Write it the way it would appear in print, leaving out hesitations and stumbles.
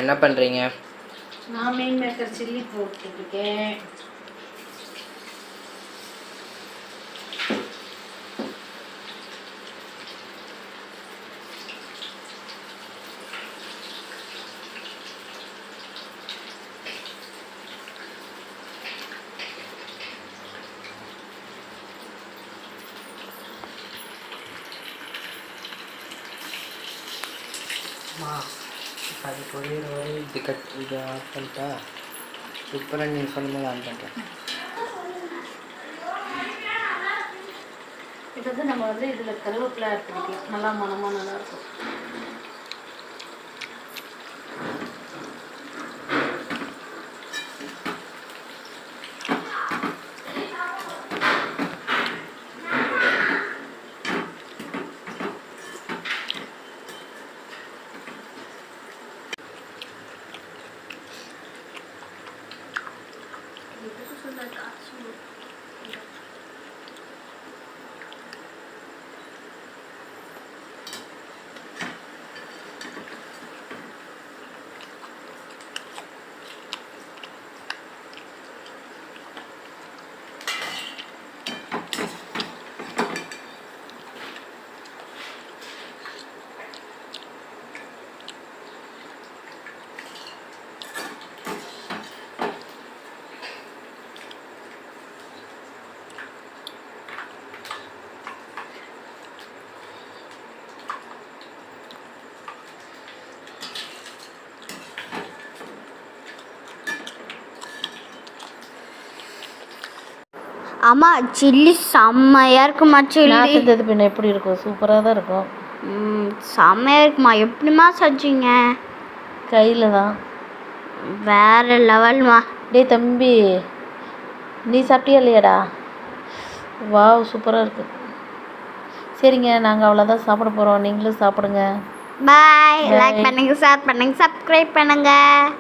என்ன பண்ணுறீங்க? நான் மீன் மேக்கர் சில்லி போட்டுருக்கேன். அதுக்கு ஒரே இது ஆஃப் பண்ணிட்டா சூப்பராக நீங்கள் சொல்லும்போது ஆன் பண்ணுறேன். இது வந்து நம்ம வந்து இதில் கருவேப்பிலை ஆட் பண்ணிக்கலாம். நல்லா மனமாக நல்லாயிருக்கும். அம்மா சில்லி செம்மையாக இருக்குமா? சில்லி செஞ்சது பின்ன எப்படி இருக்கும்? சூப்பராக தான் இருக்கும். செம்மையாக இருக்குமா? எப்படிமா செஞ்சீங்க? கையில் தான். வேறு லெவல்மா. டே தம்பி, நீ சாப்பிட்டியா இல்லையாடா? வாவ், சூப்பராக இருக்குது. சரிங்க, நாங்கள் அவ்வளோதான் சாப்பிட போகிறோம். நீங்களும் சாப்பிடுங்க. பாய். லைக் பண்ணுங்கள், ஷேர் பண்ணுங்கள், சப்ஸ்கிரைப் பண்ணுங்கள்.